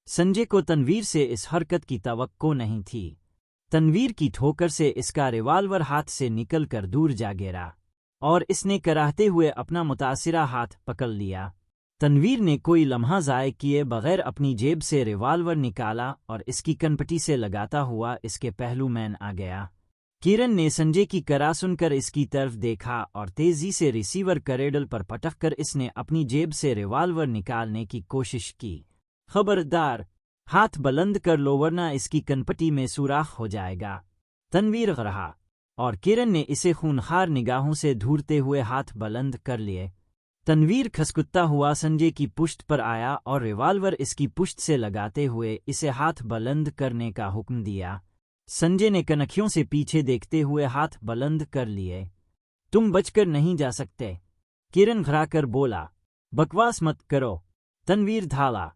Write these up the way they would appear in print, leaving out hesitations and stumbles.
संजय को तनवीर से इस हरकत की तवक्को नहीं थी। तनवीर की ठोकर से इसका रिवाल्वर हाथ से निकल कर दूर जा गिरा और इसने कराहते हुए अपना मुतासिरा हाथ पकड़ लिया। तनवीर ने कोई लम्हा ज़ाय किए बगैर अपनी जेब से रिवाल्वर निकाला और इसकी कनपटी से लगाता हुआ इसके पहलू में आ गया। किरण ने संजय की करा सुनकर इसकी तरफ देखा और तेजी से रिसीवर करेडल पर पटक कर इसने अपनी जेब से रिवाल्वर निकालने की कोशिश की। खबरदार, हाथ बुलंद कर लो वरना इसकी कनपटी में सुराख हो जाएगा। तनवीर रहा और किरण ने इसे खूनखार निगाहों से घूरते हुए हाथ बुलंद कर लिए। तनवीर खसकुत्ता हुआ संजय की पुश्त पर आया और रिवाल्वर इसकी पुश्त से लगाते हुए इसे हाथ बुलंद करने का हुक्म दिया। संजय ने कनखियों से पीछे देखते हुए हाथ बुलंद कर लिए। तुम बचकर नहीं जा सकते, किरण घबराकर बोला। बकवास मत करो, तनवीर धाला।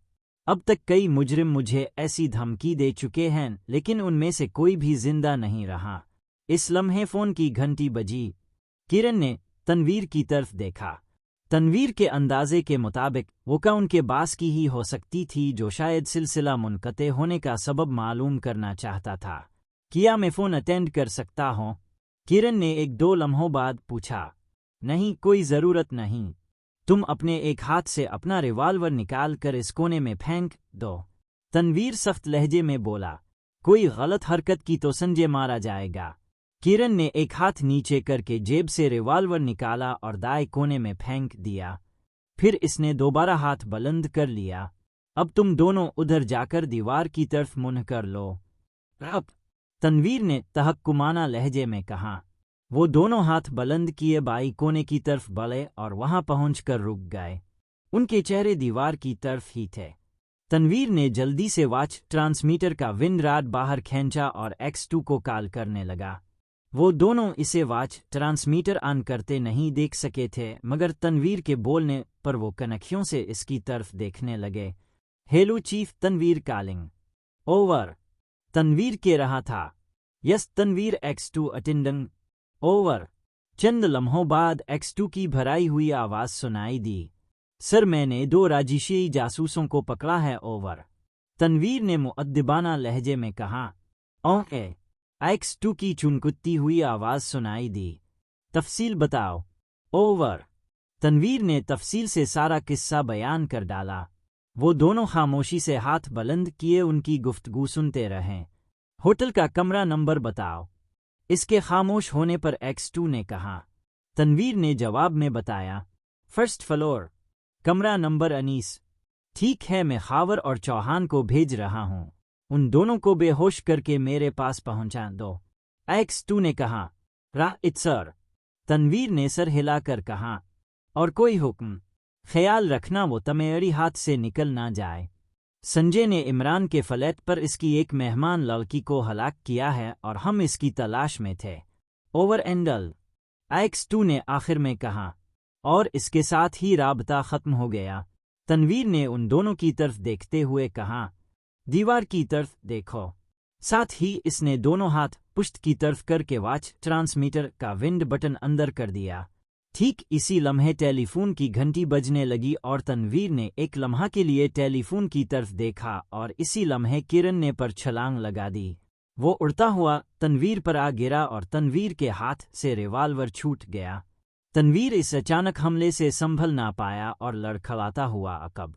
अब तक कई मुजरिम मुझे ऐसी धमकी दे चुके हैं लेकिन उनमें से कोई भी जिंदा नहीं रहा। इस लम्हे फोन की घंटी बजी। किरण ने तनवीर की तरफ देखा। तनवीर के अंदाजे के मुताबिक वो का उनके बास की ही हो सकती थी जो शायद सिलसिला मुनक़ते होने का सबब मालूम करना चाहता था। क्या मैं फ़ोन अटेंड कर सकता हूँ? किरण ने एक दो लम्हों बाद पूछा। नहीं, कोई ज़रूरत नहीं। तुम अपने एक हाथ से अपना रिवाल्वर निकाल कर इस कोने में फेंक दो, तनवीर सख्त लहजे में बोला। कोई गलत हरकत की तो संजय मारा जाएगा। किरण ने एक हाथ नीचे करके जेब से रिवाल्वर निकाला और दाएं कोने में फेंक दिया। फिर इसने दोबारा हाथ बुलंद कर लिया। अब तुम दोनों उधर जाकर दीवार की तरफ मुंह कर लो। अब तनवीर ने तहक्कुमाना लहजे में कहा। वो दोनों हाथ बुलंद किए बाई कोने की तरफ बढ़े और वहां पहुंचकर रुक गए। उनके चेहरे दीवार की तरफ ही थे। तनवीर ने जल्दी से वॉच ट्रांसमीटर का विंड राड बाहर खींचा और X2 को कॉल करने लगा। वो दोनों इसे वॉच ट्रांसमीटर ऑन करते नहीं देख सके थे मगर तनवीर के बोलने पर वो कनखियों से इसकी तरफ देखने लगे। Hello chief, Tanveer calling. Over, Tanveer के रहा था। Yes Tanveer, X2 attending. Over. चंद लम्हों बाद X2 की भराई हुई आवाज़ सुनाई दी। सर, मैंने 2 राजिशी जासूसों को पकड़ा है। ओवर, तनवीर ने मुअद्दिबाना लहजे में कहा। ओके। X2 की चुनकुत्ती हुई आवाज़ सुनाई दी। तफसील बताओ। ओवर, तनवीर ने तफसील से सारा किस्सा बयान कर डाला। वो दोनों खामोशी से हाथ बुलंद किए उनकी गुफ्तगू सुनते रहे। होटल का कमरा नंबर बताओ, इसके खामोश होने पर X2 ने कहा। तनवीर ने जवाब में बताया, फर्स्ट फ्लोर, कमरा नंबर 19। ठीक है, मैं खावर और चौहान को भेज रहा हूँ। उन दोनों को बेहोश करके मेरे पास पहुंचा दो, X2 ने कहा। राइट सर, तनवीर ने सर हिलाकर कहा। और कोई हुक्म? ख्याल रखना वो तुम्हारी हाथ से निकल ना जाए। संजय ने इमरान के फ्लैट पर इसकी एक मेहमान लड़की को हलाक किया है और हम इसकी तलाश में थे। ओवर एंडल, X2 ने आखिर में कहा। और इसके साथ ही राबता ख़त्म हो गया। तनवीर ने उन दोनों की तरफ देखते हुए कहा, दीवार की तरफ देखो। साथ ही इसने दोनों हाथ पुश्त की तरफ करके वॉच ट्रांसमीटर का विंड बटन अंदर कर दिया। ठीक इसी लम्हे टेलीफोन की घंटी बजने लगी और तनवीर ने एक लम्हा के लिए टेलीफोन की तरफ देखा और इसी लम्हे किरण ने पर छलांग लगा दी। वो उड़ता हुआ तनवीर पर आ गिरा और तनवीर के हाथ से रिवाल्वर छूट गया। तनवीर इस अचानक हमले से संभल ना पाया और लड़खड़ाता हुआ अकब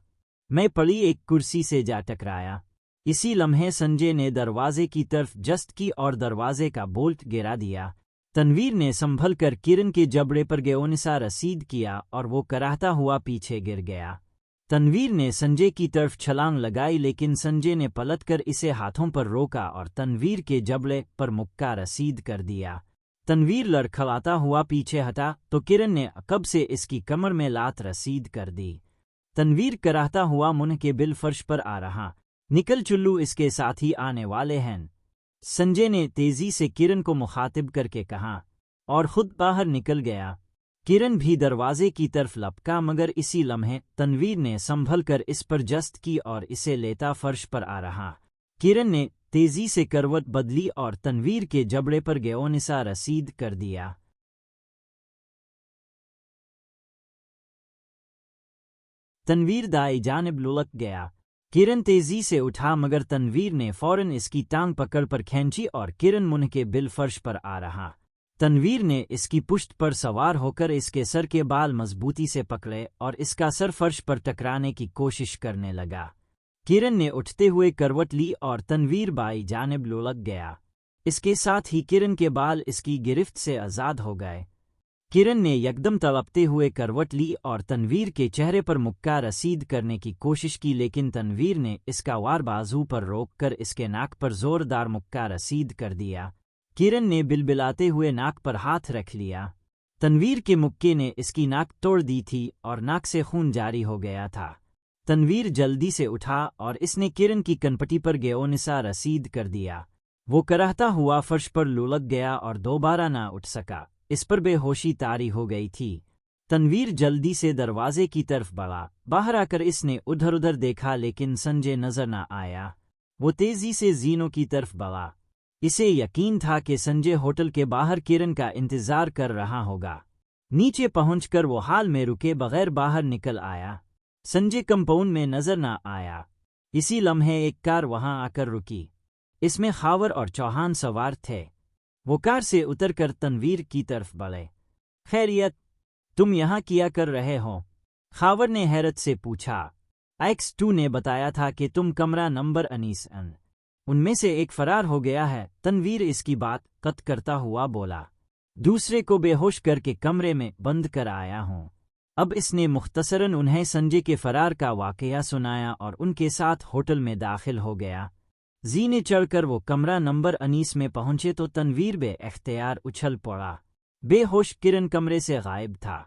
में पड़ी एक कुर्सी से जा टकराया। इसी लम्हे संजय ने दरवाजे की तरफ जस्ट की और दरवाजे का बोल्ट गिरा दिया। तनवीर ने संभल कर किरण के जबड़े पर गेओनिसा रसीद किया और वो कराहता हुआ पीछे गिर गया। तनवीर ने संजय की तरफ छलांग लगाई लेकिन संजय ने पलटकर इसे हाथों पर रोका और तनवीर के जबड़े पर मुक्का रसीद कर दिया। तनवीर लड़खड़ाता हुआ पीछे हटा तो किरण ने अकब से इसकी कमर में लात रसीद कर दी। तनवीर कराहता हुआ मुंह के बिल फर्श पर आ रहा। निकल चुल्लू, इसके साथ ही आने वाले हैं, संजय ने तेजी से किरण को मुखातिब करके कहा और खुद बाहर निकल गया। किरण भी दरवाजे की तरफ लपका मगर इसी लम्हे तनवीर ने संभल कर इस पर जस्त की और इसे लेता फर्श पर आ रहा। किरण ने तेजी से करवट बदली और तनवीर के जबड़े पर गेओनिसा रसीद कर दिया। तनवीर दाएं जानिब लुढ़क गया। किरण तेजी से उठा मगर तनवीर ने फौरन इसकी टांग पकड़ पर खींची और किरण मुंह के बिल फर्श पर आ रहा। तनवीर ने इसकी पुश्त पर सवार होकर इसके सर के बाल मजबूती से पकड़े और इसका सर फर्श पर टकराने की कोशिश करने लगा। किरण ने उठते हुए करवट ली और तनवीर बाई जानिब लुढ़क गया। इसके साथ ही किरण के बाल इसकी गिरफ्त से आज़ाद हो गए। किरण ने यकदम तड़पते हुए करवट ली और तनवीर के चेहरे पर मुक्का रसीद करने की कोशिश की, लेकिन तनवीर ने इसका वार बाजू पर रोककर इसके नाक पर जोरदार मुक्का रसीद कर दिया। किरण ने बिलबिलाते हुए नाक पर हाथ रख लिया। तनवीर के मुक्के ने इसकी नाक तोड़ दी थी और नाक से खून जारी हो गया था। तनवीर जल्दी से उठा और इसने किरण की कनपटी पर गेओनिसा रसीद कर दिया। वो कराहता हुआ फर्श पर लुढ़क गया और दोबारा ना उठ सका। इस पर बेहोशी तारी हो गई थी। तनवीर जल्दी से दरवाजे की तरफ बढ़ा। बाहर आकर इसने उधर उधर देखा लेकिन संजय नजर न आया। वो तेजी से जीनों की तरफ बढ़ा। इसे यकीन था कि संजय होटल के बाहर किरण का इंतजार कर रहा होगा। नीचे पहुंचकर वो हाल में रुके बगैर बाहर निकल आया। संजय कंपाउंड में नजर न आया। इसी लम्हे एक कार वहां आकर रुकी। इसमें खावर और चौहान सवार थे। वो कार से उतरकर तनवीर की तरफ बढ़े। खैरियत, तुम यहाँ किया कर रहे हो? खावर ने हैरत से पूछा। X2 ने बताया था कि तुम कमरा नंबर 19 उनमें से एक फरार हो गया है। तनवीर इसकी बात कत करता हुआ बोला। दूसरे को बेहोश करके कमरे में बंद कर आया हूँ। अब इसने मुख्तसरन उन्हें संजय के फरार का वाकया सुनाया और उनके साथ होटल में दाखिल हो गया। जीने चढ़कर वो कमरा नंबर 19 में पहुंचे तो तनवीर बे इख्तियार उछल पड़ा। बेहोश किरण कमरे से गायब था।